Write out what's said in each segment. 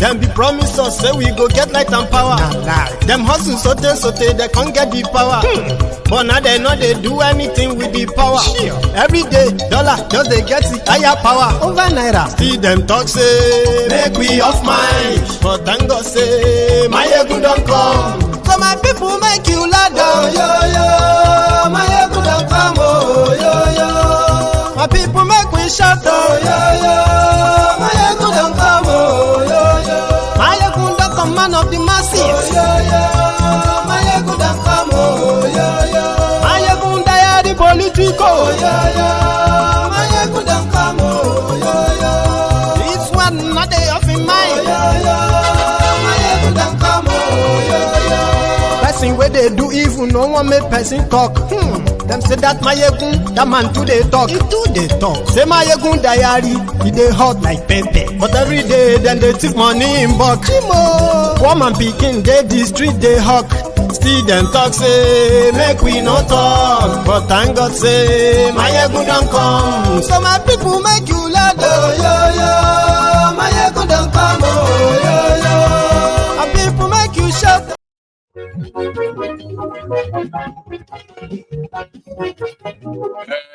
Them be promise us say we go get light and power. Them hustle sote they can't get the power. But now they know they do anything with the power. Every day dollar just they get the higher power. Over naira. See them talk say make we off mind. But thank God say my ego don't come. So my people make you ladder. Oh, yo yo, my ego don't come. Oh yo yo, my people make we shout. Oh yo yo, my ego don't come. Oh yo yo, my ego don't come, man of the masses. Oh yo yo, my ego don't come. Oh yo yo, my ego die the political. Oh yo yo, my ego don't come. Oh yo yo, this one not they off in mind. Oh yo yo, my ego don't come. Oh yo yo, person where they do evil, no one make person talk. Them say that my yegun, that man too they talk. He too they talk. Say my yegun diary, he they hot like pepper. But every day then they take money in bulk. Poor man picking, they the street they hawk. Still them talk say make we no talk. But thank God say my yegun don't come. So my people make you laugh. Oh yo yo, my yegun don't come. Oh yo yo, my people make you shout.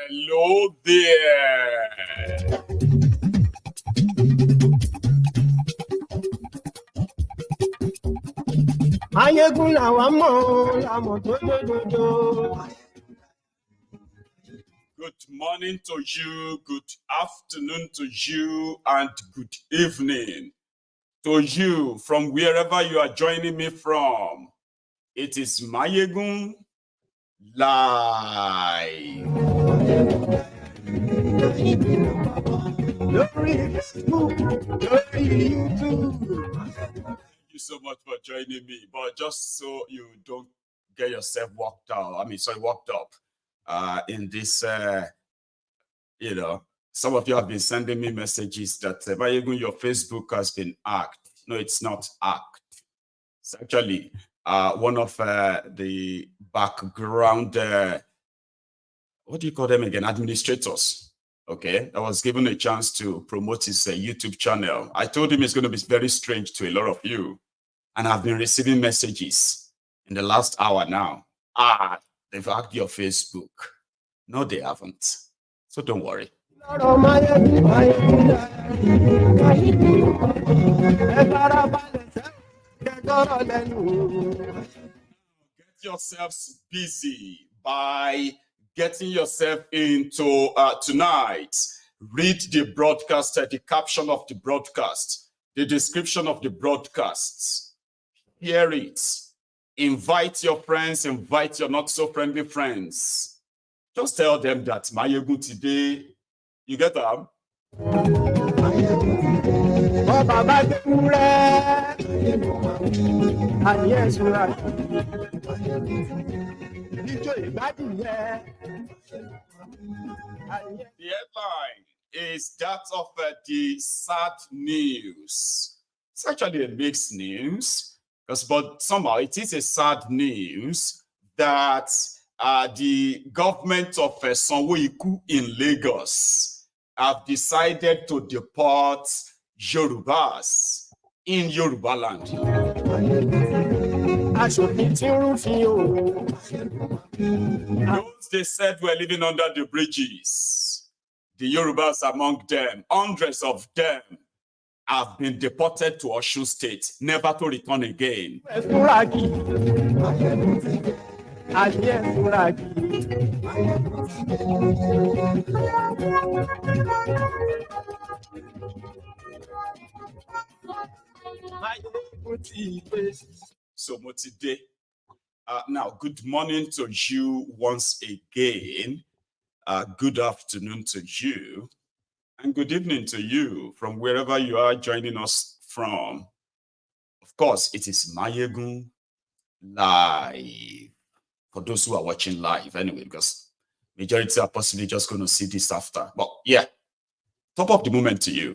Hello there. Good morning to you, good afternoon to you, and good evening to you from wherever you are joining me from. It is Mayegun Live. Thank you so much for joining me. But just so you don't get yourself worked up, worked up in this, some of you have been sending me messages that Mayegun, your Facebook has been hacked. No, it's not hacked. It's actually one of the background, what do you call them again? Administrators. Okay, I was given a chance to promote his YouTube channel. I told him it's going to be very strange to a lot of you. And I've been receiving messages in the last hour now. They've hacked your Facebook. No, they haven't. So don't worry. Get yourselves busy by getting yourself into tonight. Read the broadcast, the caption of the broadcast, the description of the broadcasts. Hear it. Invite your friends, invite your not so friendly friends. Just tell them that Mayegun today, you get them? The headline is that of the sad news. It's actually a mixed news, but somehow it is a sad news that the government of Sanwoolu in Lagos have decided to deport Yorubas in Yorubaland. Those they said were living under the bridges. The Yorubas among them, hundreds of them, have been deported to Osun State, never to return again. So today, now good morning to you once again. Good afternoon to you, and good evening to you from wherever you are joining us from. Of course, it is Mayegun Live. For those who are watching live, anyway, because majority are possibly just going to see this after. But yeah, top of the moment to you.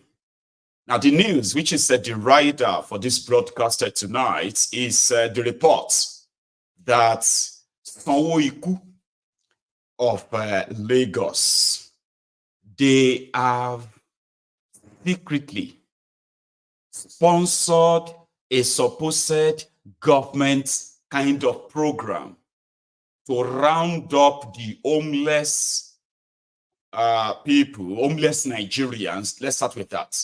Now, the news, which is the rider for this broadcaster tonight, is the report that Sanwoolu of Lagos, they have secretly sponsored a supposed government kind of program to round up the homeless people, homeless Nigerians. Let's start with that.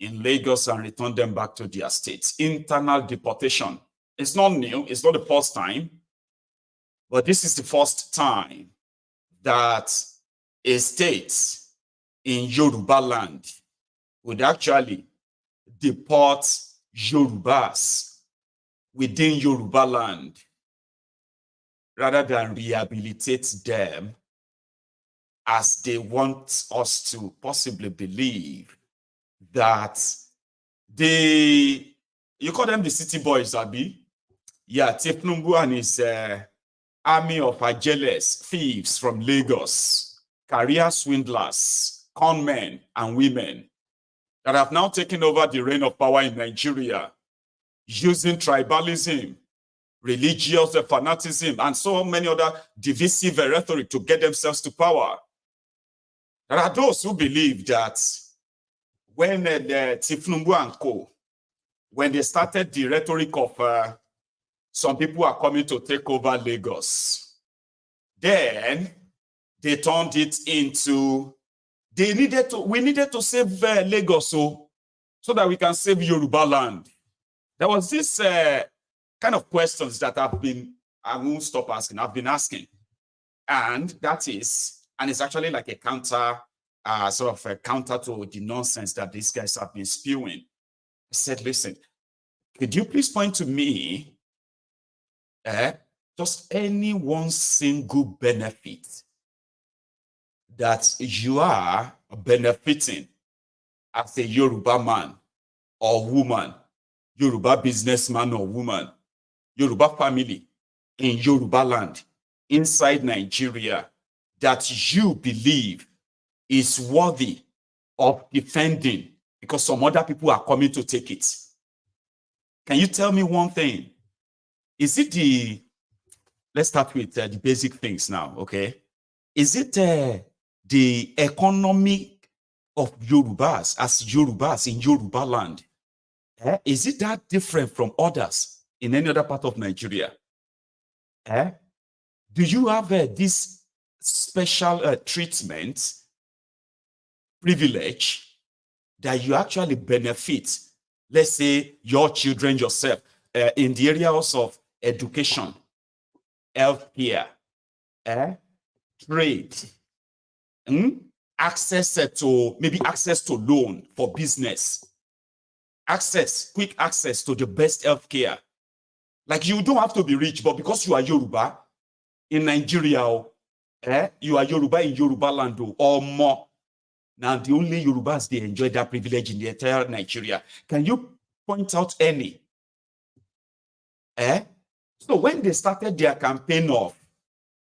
In Lagos and return them back to their states. Internal deportation. It's not new. It's not the first time. But this is the first time that a state in Yorubaland would actually deport Yorubas within Yorubaland rather than rehabilitate them as they want us to possibly believe that you call them the city boys, Abi? Yeah, Tifnumbu and his army of ajeles, thieves from Lagos, career swindlers, conmen and women that have now taken over the reign of power in Nigeria using tribalism, religious fanaticism, and so many other divisive rhetoric to get themselves to power. There are those who believe that when the Tifnumbu and co, when they started the rhetoric of some people are coming to take over Lagos, then they turned it into, we needed to save Lagos so that we can save Yorubaland. There was this kind of questions that I won't stop asking, I've been asking. And that is, and it's actually like a counter, sort of a counter to the nonsense that these guys have been spewing. I said, listen, could you please point to me just any one single benefit that you are benefiting as a Yoruba man or woman, Yoruba businessman or woman, Yoruba family in Yorubaland, inside Nigeria, that you believe is worthy of defending because some other people are coming to take it? Can you tell me one thing? Is it let's start with the basic things now, okay? Is it the economy of Yorubas as Yorubas in Yorubaland? Is it that different from others in any other part of Nigeria? Do you have this special treatment, privilege, that you actually benefit, let's say, your children, yourself, in the areas of education, healthcare, trade, access to loan for business, quick access to the best healthcare. Like, you don't have to be rich, but because you are Yoruba in Nigeria, you are Yoruba in Yorubaland or more. Now, the only Yorubas, they enjoy that privilege in the entire Nigeria. Can you point out any? So when they started their campaign of,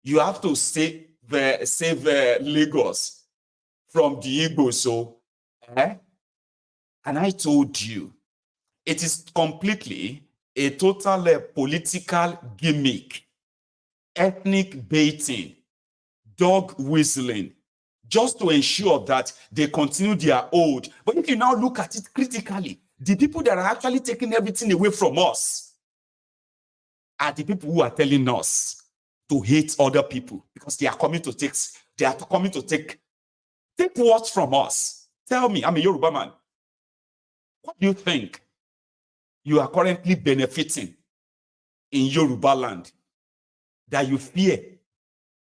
you have to save Lagos from the Igbo, so, and I told you, it is completely a total political gimmick, ethnic baiting, dog whistling, just to ensure that they continue their old. But if you now look at it critically, the people that are actually taking everything away from us are the people who are telling us to hate other people because they are coming to take what from us. Tell me, I'm a Yoruba man. What do you think you are currently benefiting in Yorubaland that you fear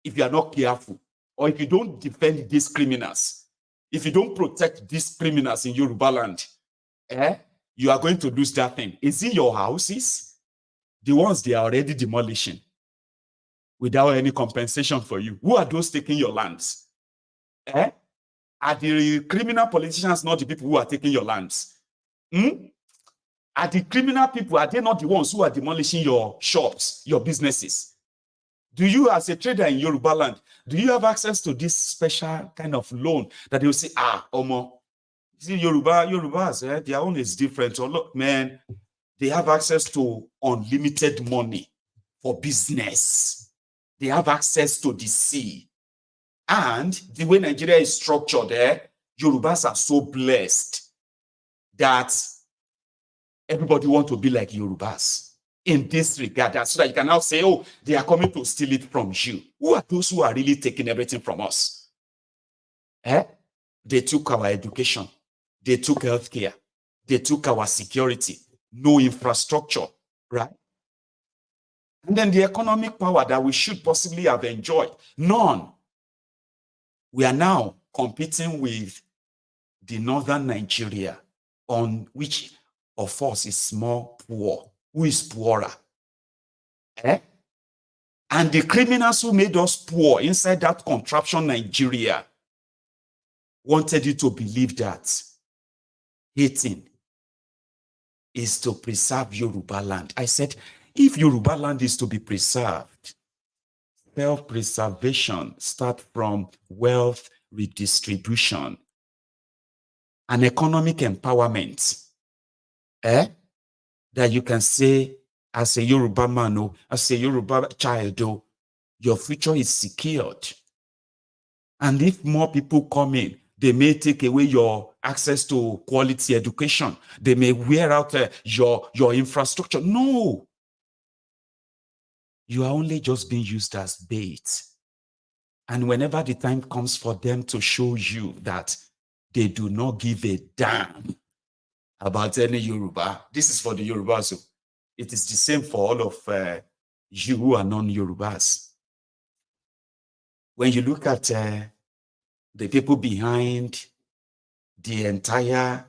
if you are not careful, or if you don't defend these criminals, if you don't protect these criminals in Yorubaland, you are going to lose that thing? Is it your houses? The ones they are already demolishing without any compensation for you. Who are those taking your lands? Are the criminal politicians not the people who are taking your lands? Are the criminal people, are they not the ones who are demolishing your shops, your businesses? Do you, as a trader in Yorubaland, do you have access to this special kind of loan that they will say, Omo, see, Yorubas, their own is different. So look, man, they have access to unlimited money for business. They have access to the sea. And the way Nigeria is structured, Yorubas are so blessed that everybody want to be like Yorubas in this regard, so that you can now say, oh, they are coming to steal it from you. Who are those who are really taking everything from us? They took our education. They took healthcare. They took our security. No infrastructure, right? And then the economic power that we should possibly have enjoyed, none. We are now competing with the northern Nigeria, on which of us is more poor, who is poorer. And the criminals who made us poor inside that contraption Nigeria wanted you to believe that hating is to preserve Yorubaland. I said, if Yorubaland is to be preserved, self-preservation starts from wealth redistribution and economic empowerment. That you can say, as a Yoruba man, as a Yoruba child, your future is secured. And if more people come in, they may take away your access to quality education. They may wear out your infrastructure. No. You are only just being used as bait. And whenever the time comes for them to show you that they do not give a damn about any Yoruba, this is for the Yorubas. So it is the same for all of you who are non-Yorubas. When you look at the people behind the entire,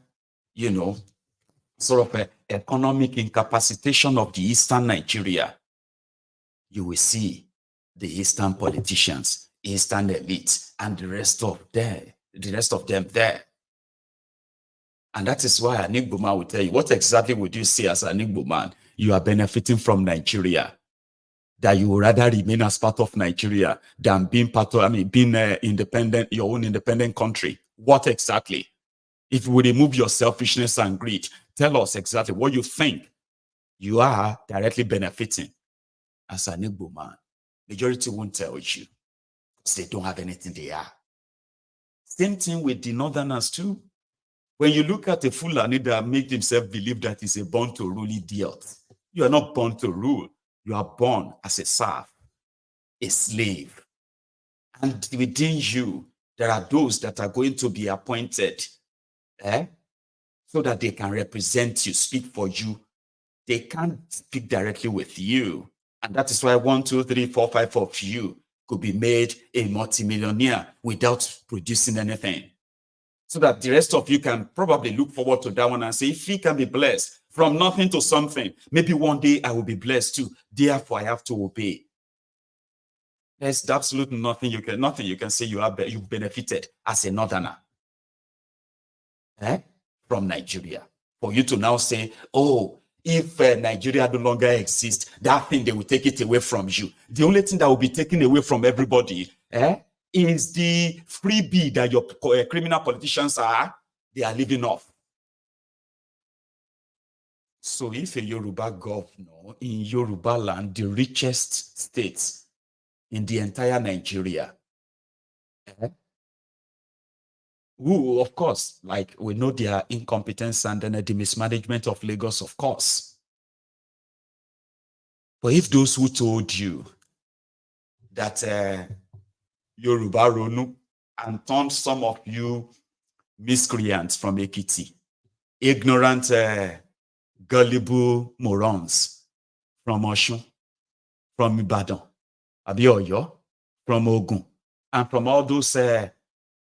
sort of economic incapacitation of the Eastern Nigeria, you will see the Eastern politicians, Eastern elites, and the rest of them there. And that is why an Igbo man will tell you, what exactly would you say as an Igbo man? You are benefiting from Nigeria, that you would rather remain as part of Nigeria than being being independent, your own independent country. What exactly? If you would remove your selfishness and greed, tell us exactly what you think you are directly benefiting as an Igbo man. Majority won't tell you because they don't have anything they are. Same thing with the Northerners too. When you look at a Fulani that make himself believe that he's a born to rule idiot, you are not born to rule. You are born as a serf, a slave. And within you, there are those that are going to be appointed so that they can represent you, speak for you. They can't speak directly with you. And that is why 1, 2, 3, 4, 5 of you could be made a multimillionaire without producing anything. So that the rest of you can probably look forward to that one and say, if he can be blessed from nothing to something, maybe one day I will be blessed too. Therefore, I have to obey. There's absolutely nothing you can say you benefited as a northerner from Nigeria. For you to now say, oh, if Nigeria no longer exists, that thing, they will take it away from you. The only thing that will be taken away from everybody is the freebie that your criminal politicians they are living off. So if a Yoruba governor in Yorubaland, the richest state in the entire Nigeria, who, of course, like we know their incompetence and then the mismanagement of Lagos, of course. But if those who told you that Yoruba Ronu and turned some of you miscreants from Ekiti, ignorant, gullible morons from Oshun, from Ibadan, Abi Oyo, from Ogun, and from all those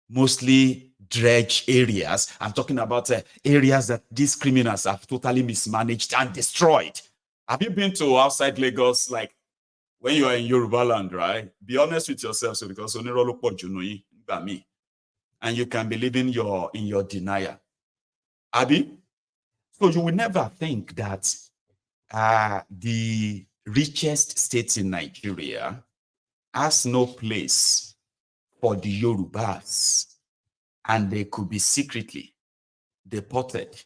mostly dredge areas. I'm talking about areas that these criminals have totally mismanaged and destroyed. Have you been to outside Lagos, like when you are in Yorubaland, right? Be honest with yourself, so because me, and you can be living in your denial. Abi, so you will never think that the richest state in Nigeria has no place for the Yorubas, and they could be secretly deported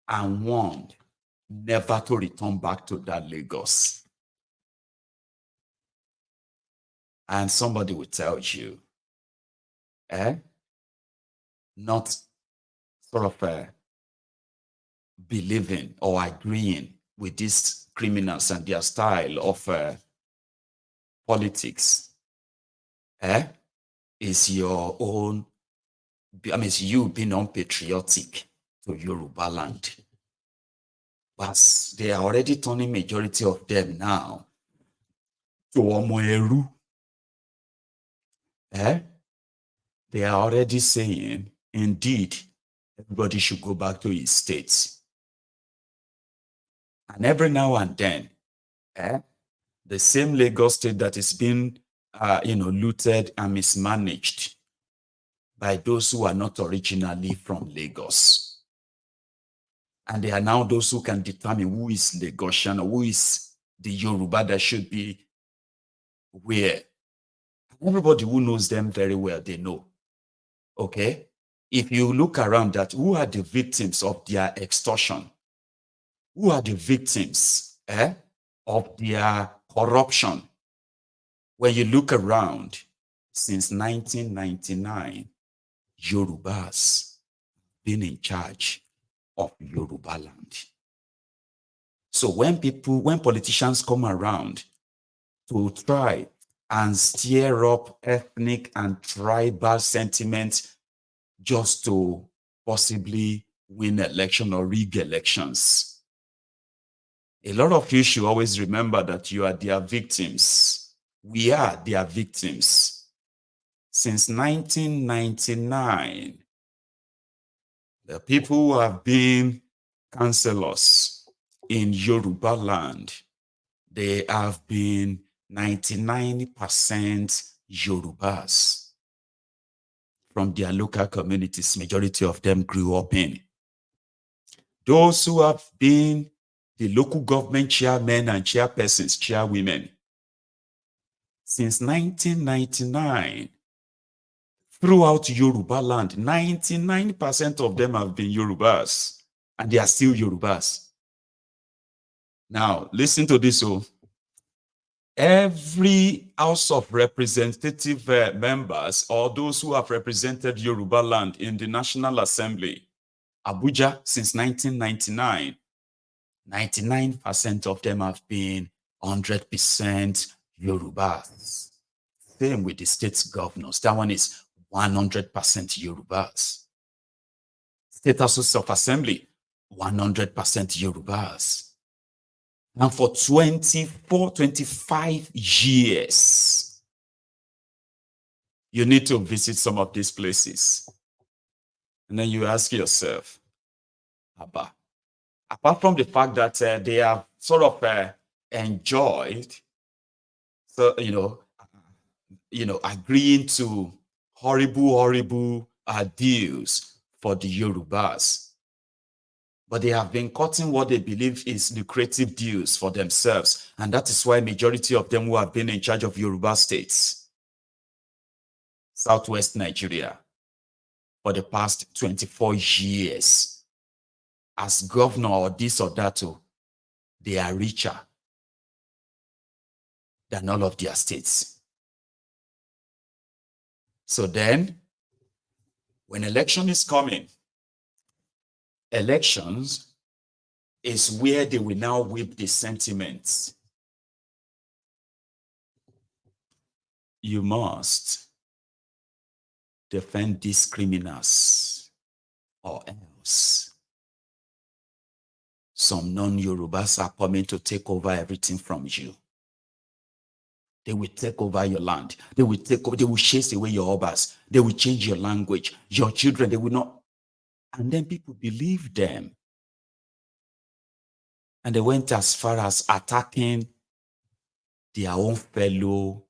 and warned never to return back to that Lagos. And somebody will tell you, not sort of believing or agreeing with these criminals and their style of politics is your own, I mean, it's you being unpatriotic to Yorubaland. But they are already turning majority of them now to Omoeru. They are already saying, indeed, everybody should go back to his states. And every now and then, the same Lagos state that is being, looted and mismanaged by those who are not originally from Lagos. And they are now those who can determine who is Lagosian or who is the Yoruba that should be where. Everybody who knows them very well, they know. Okay? If you look around that, who are the victims of their extortion? Who are the victims of their corruption? When you look around, since 1999, Yorubas been in charge of Yorubaland. So when politicians come around to try and stir up ethnic and tribal sentiment just to possibly win election or rig elections, a lot of you should always remember that you are their victims. We are their victims. Since 1999, the people who have been councillors in Yorubaland, they have been 99% Yorubas from their local communities. Majority of them grew up in. Those who have been the local government chairmen and chairpersons, chairwomen, since 1999, throughout Yorubaland, 99% of them have been Yorubas, and they are still Yorubas. Now, listen to this. Every House of Representative members or those who have represented Yorubaland in the National Assembly, Abuja, since 1999, 99% of them have been 100% Yorubas. Same with the state governors. That one is 100% Yorubas. State House of Assembly, 100% Yorubas. And for 25 years, you need to visit some of these places. And then you ask yourself, apart from the fact that they have sort of enjoyed, agreeing to horrible deals for the Yorubas, but they have been cutting what they believe is lucrative deals for themselves. And that is why majority of them who have been in charge of Yoruba states, Southwest Nigeria, for the past 24 years, as governor or this or that, they are richer than all of their states. So then, when election is coming, elections is where they will now whip the sentiments. You must defend these criminals, or else some non-Yorubas are coming to take over everything from you. They will take over your land. They will chase away your obas. They will change your language. Your children, they will not. And then people believe them. And they went as far as attacking their own fellow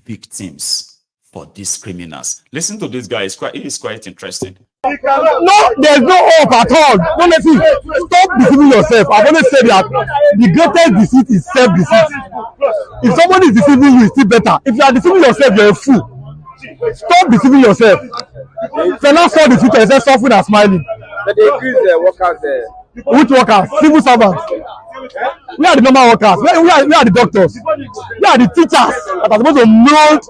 victims for these criminals. Listen to this guy. It is quite interesting. No, there's no hope at all. Honestly, stop deceiving yourself. I've always said that the greatest deceit is self-deceit. If somebody is deceiving you, it's still better. If you are deceiving yourself, you're a fool. Stop deceiving yourself. Fela saw the future, he said suffering and smiling. But they increase the workers there. Which workers? Civil servants. We are the normal workers. We are the doctors. We are the teachers that are supposed to mold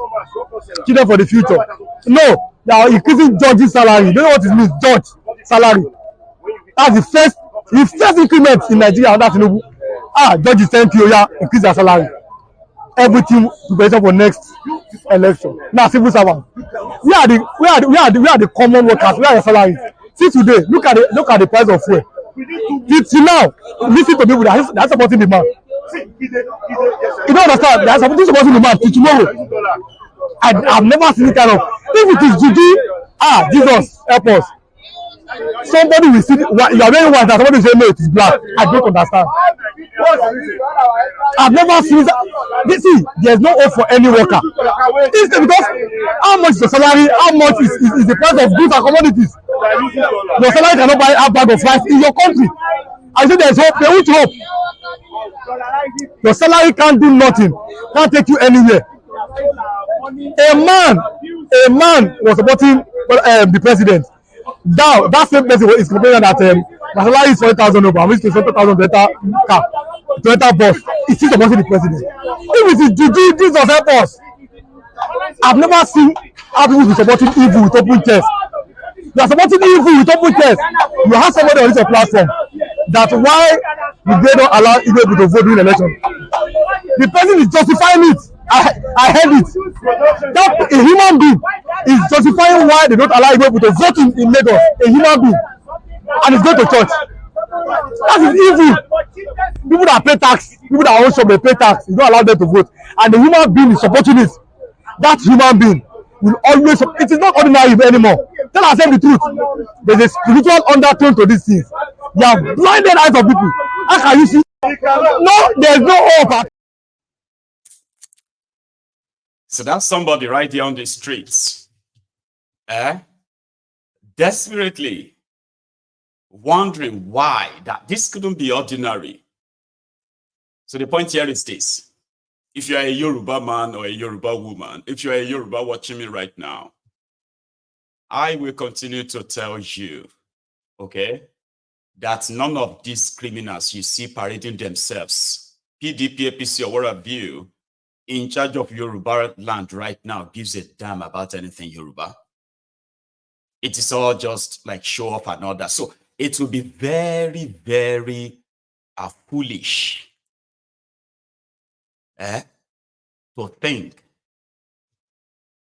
children for the future. No, they are increasing judges' salary. You know what it means, judge salary. That's the first If first increment in Nigeria under Tinubu, judges thank you, yeah, increase their salary. Everything preparation for next election. Now civil servant. We are the common workers. We are the salaries. See today, look at the price of fuel. Till now, listen to people that are supporting the man. You don't understand? They are supporting the man till tomorrow. I've never seen it kind of. If it is juju, Jesus help us. Somebody will see you are wearing white and somebody will say no, it is black. I don't understand. I've never seen that. See, there's no hope for any worker. It's because how much is the salary, how much is the price of goods and commodities? Your salary cannot buy a bag of rice in your country. I say there's hope, there is hope. Your salary can't do nothing, can't take you anywhere. A man was supporting the president. Now that same person is complaining that my salary is 40,000 over, I'm used to 20,000 better car, better bus. Is still supporting the president. If it is juju, Jesus help us. I've never seen how people be supporting evil with open chest. You are supporting evil with open chest. You have somebody on this platform that why did they not allow people to vote during election? The person is justifying it. I heard it. That a human being is justifying why they don't allow people to vote in Lagos. A human being, and it's going to church. That is evil. People that pay tax, people that own shop, they pay tax. You don't allow them to vote, and the human being is supporting it. That human being will always. It is not ordinary anymore. Tell ourselves the truth. There is a spiritual undertone to these things. They have blinded eyes of people. How can you see? No, there is no hope. So that's somebody right there on the streets, desperately wondering why that this couldn't be ordinary. So the point here is this: if you are a Yoruba man or a Yoruba woman, if you are a Yoruba watching me right now, I will continue to tell you, okay, that none of these criminals you see parading themselves, PDP, APC, or whatever you, in charge of Yorubaland right now gives a damn about anything Yoruba. It is all just like show off and all that. So it will be very, very foolish to think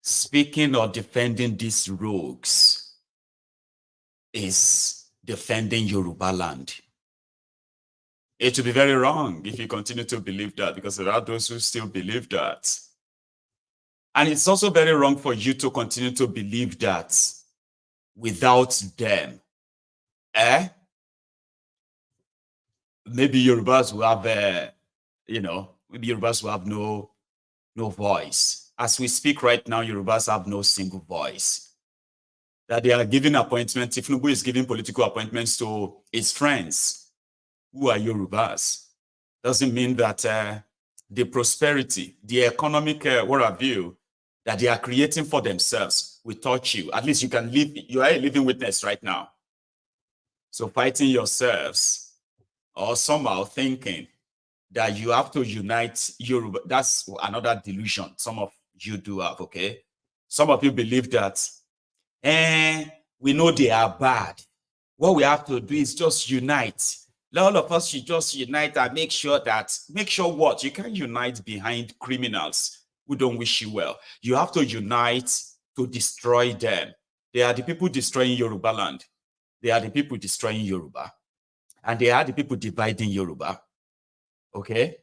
speaking or defending these rogues is defending Yorubaland. It will be very wrong if you continue to believe that, because there are those who still believe that. And it's also very wrong for you to continue to believe that without them, maybe Yorubas will have, maybe Yorubas will have no voice. As we speak right now, Yorubas have no single voice. That they are giving appointments, if Tinubu is giving political appointments to his friends who are Yorubas, doesn't mean that the prosperity, the economic worldview that they are creating for themselves will touch you. At least you can live, you are a living witness right now. So fighting yourselves or somehow thinking that you have to unite Yoruba, that's another delusion some of you do have, okay? Some of you believe that, we know they are bad. What we have to do is just unite. All of us should just unite and make sure what? You can't unite behind criminals who don't wish you well. You have to unite to destroy them. They are the people destroying Yorubaland. They are the people destroying Yoruba. And they are the people dividing Yoruba. Okay?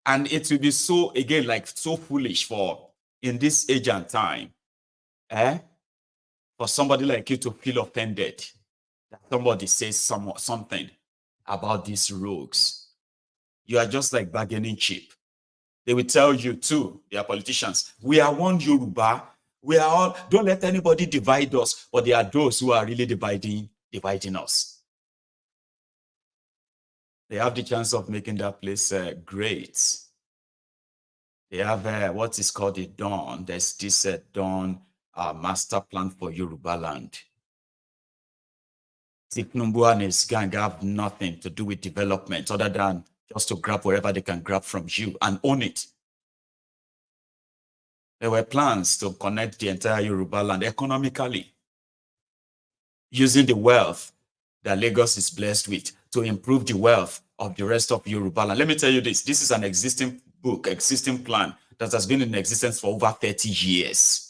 And it will be so, again, like so foolish for, in this age and time, for somebody like you to feel offended that somebody says something about these rogues. You are just like bargaining cheap. They will tell you too, they are politicians, we are one Yoruba, we are all, don't let anybody divide us, but there are those who are really dividing us. They have the chance of making that place great. They have what is called a dawn. There's this dawn master plan for Yorubaland. Tinubu and his gang have nothing to do with development other than just to grab wherever they can grab from you and own it. There were plans to connect the entire Yorubaland economically, using the wealth that Lagos is blessed with to improve the wealth of the rest of Yorubaland. Let me tell you this. This is an existing book, existing plan that has been in existence for over 30 years.